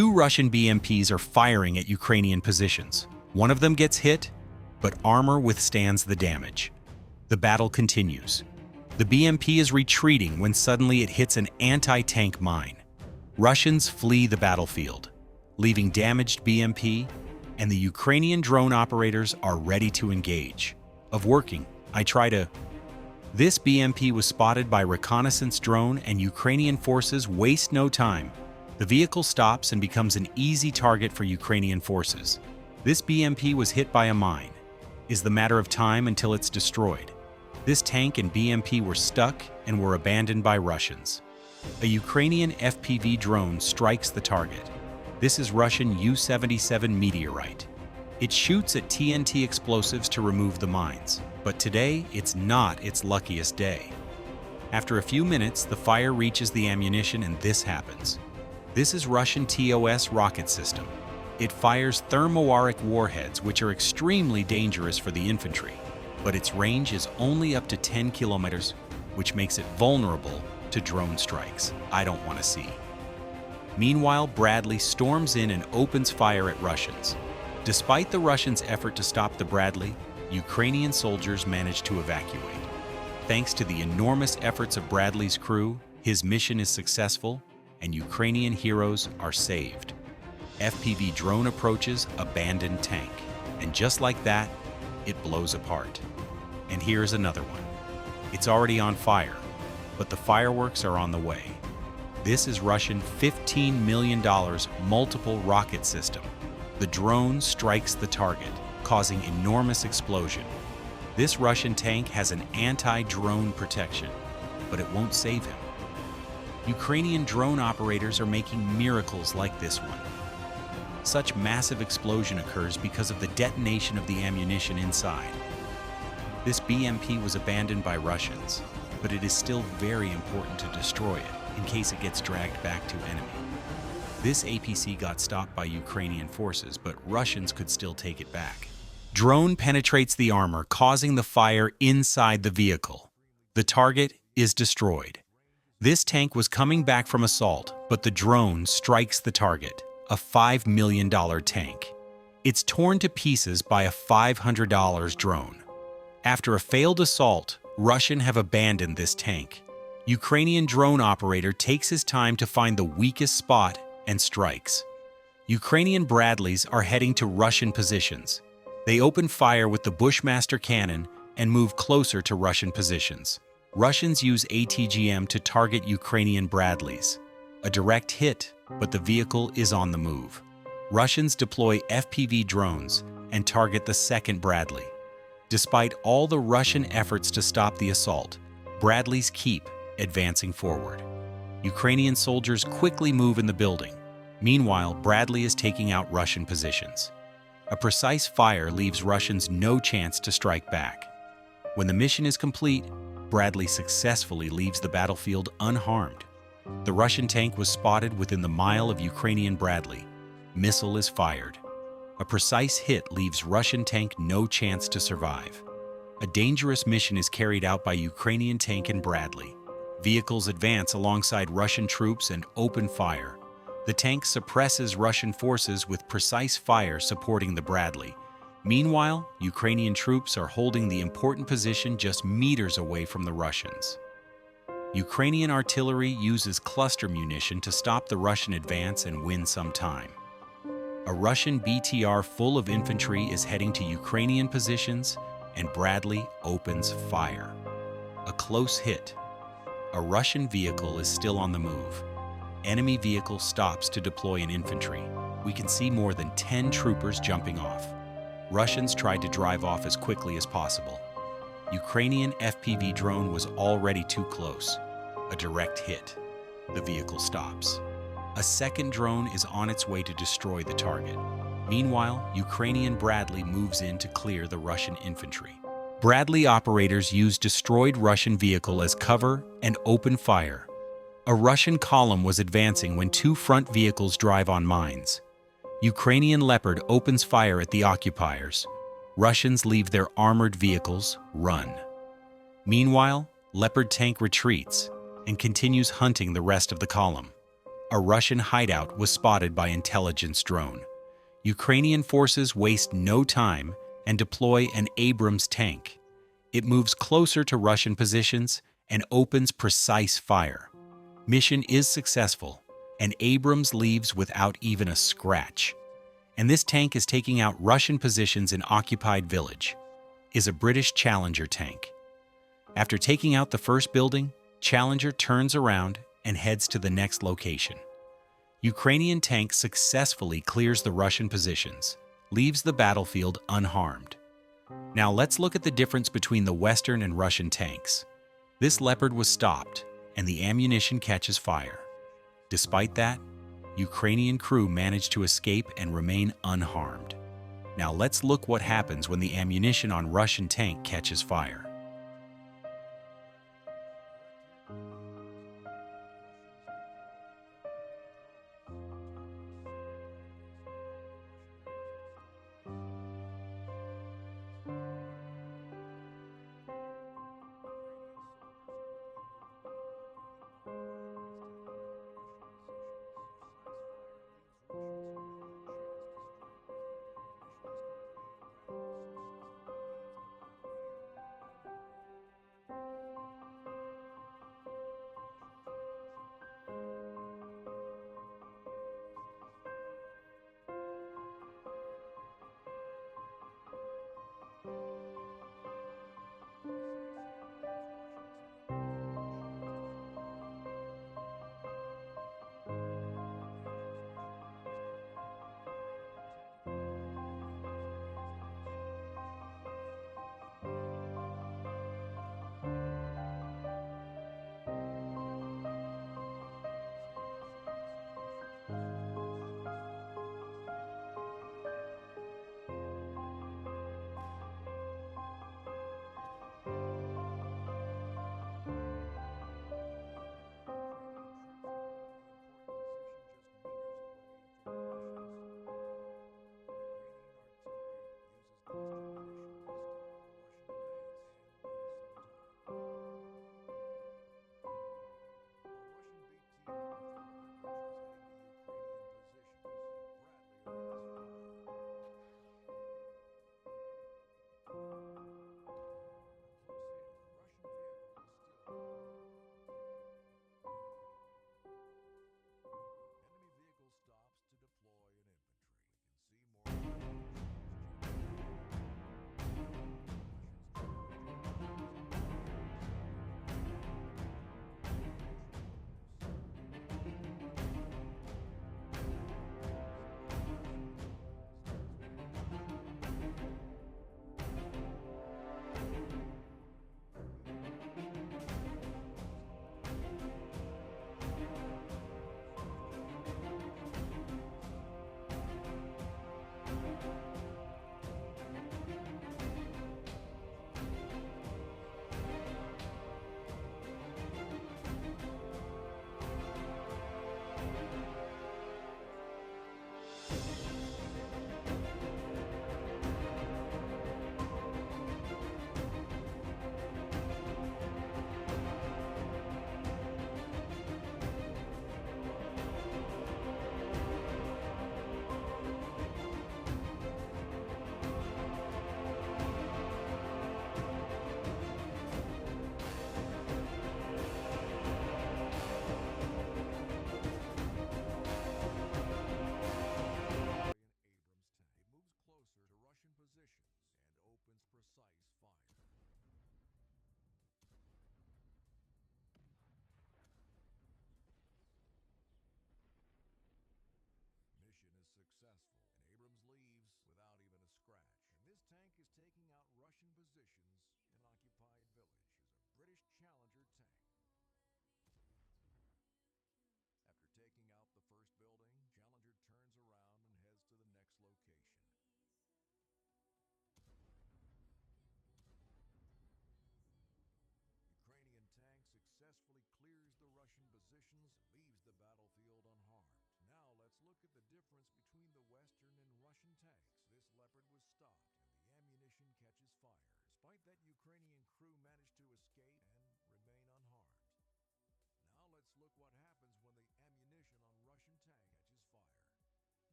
Two Russian BMPs are firing at Ukrainian positions. One of them gets hit, but armor withstands the damage. The battle continues. The BMP is retreating when suddenly it hits an anti-tank mine. Russians flee the battlefield, leaving damaged BMP, and the Ukrainian drone operators are ready to engage. This BMP was spotted by reconnaissance drone, and Ukrainian forces waste no time. The vehicle stops and becomes an easy target for Ukrainian forces. This BMP was hit by a mine. Is the matter of time until it's destroyed. This tank and BMP were stuck and were abandoned by Russians. A Ukrainian FPV drone strikes the target. This is Russian U-77 Meteorite. It shoots at TNT explosives to remove the mines, but today it's not its luckiest day. After a few minutes, the fire reaches the ammunition and this happens. This is Russian TOS rocket system. It fires thermoaric warheads, which are extremely dangerous for the infantry, but its range is only up to 10 kilometers, which makes it vulnerable to drone strikes. I don't want to see. Meanwhile, Bradley storms in and opens fire at Russians. Despite the Russians' effort to stop the Bradley, Ukrainian soldiers managed to evacuate. Thanks to the enormous efforts of Bradley's crew, his mission is successful and Ukrainian heroes are saved. FPV drone approaches abandoned tank, and just like that, it blows apart. And here's another one. It's already on fire, but the fireworks are on the way. This is Russian $15 million multiple rocket system. The drone strikes the target, causing enormous explosion. This Russian tank has an anti-drone protection, but it won't save him. Ukrainian drone operators are making miracles like this one. Such massive explosion occurs because of the detonation of the ammunition inside. This BMP was abandoned by Russians, but it is still very important to destroy it in case it gets dragged back to enemy. This APC got stopped by Ukrainian forces, but Russians could still take it back. Drone penetrates the armor, causing the fire inside the vehicle. The target is destroyed. This tank was coming back from assault, but the drone strikes the target, a $5 million tank. It's torn to pieces by a $500 drone. After a failed assault, Russians have abandoned this tank. Ukrainian drone operator takes his time to find the weakest spot and strikes. Ukrainian Bradleys are heading to Russian positions. They open fire with the Bushmaster cannon and move closer to Russian positions. Russians use ATGM to target Ukrainian Bradleys. A direct hit, but the vehicle is on the move. Russians deploy FPV drones and target the second Bradley. Despite all the Russian efforts to stop the assault, Bradleys keep advancing forward. Ukrainian soldiers quickly move in the building. Meanwhile, Bradley is taking out Russian positions. A precise fire leaves Russians no chance to strike back. When the mission is complete, Bradley successfully leaves the battlefield unharmed. The Russian tank was spotted within the mile of Ukrainian Bradley. Missile is fired. A precise hit leaves Russian tank no chance to survive. A dangerous mission is carried out by Ukrainian tank and Bradley. Vehicles advance alongside Russian troops and open fire. The tank suppresses Russian forces with precise fire supporting the Bradley. Meanwhile, Ukrainian troops are holding the important position just meters away from the Russians. Ukrainian artillery uses cluster munition to stop the Russian advance and win some time. A Russian BTR full of infantry is heading to Ukrainian positions, and Bradley opens fire. A close hit. A Russian vehicle is still on the move. Enemy vehicle stops to deploy an infantry. We can see more than 10 troopers jumping off. Russians tried to drive off as quickly as possible. Ukrainian FPV drone was already too close. A direct hit. The vehicle stops. A second drone is on its way to destroy the target. Meanwhile, Ukrainian Bradley moves in to clear the Russian infantry. Bradley operators use destroyed Russian vehicle as cover and open fire. A Russian column was advancing when two front vehicles drive on mines. Ukrainian Leopard opens fire at the occupiers. Russians leave their armored vehicles, run. Meanwhile, Leopard tank retreats and continues hunting the rest of the column. a Russian hideout was spotted by intelligence drone. Ukrainian forces waste no time and deploy an Abrams tank. It moves closer to Russian positions and opens precise fire. Mission is successful, and Abrams leaves without even a scratch. And this tank is taking out Russian positions in occupied village. Is a British Challenger tank. After taking out the first building, Challenger turns around and heads to the next location. Ukrainian tank successfully clears the Russian positions, leaves the battlefield unharmed. Now let's look at the difference between the Western and Russian tanks. This Leopard was stopped, and the ammunition catches fire. Despite that, Ukrainian crew managed to escape and remain unharmed. Now let's look what happens when the ammunition on Russian tank catches fire.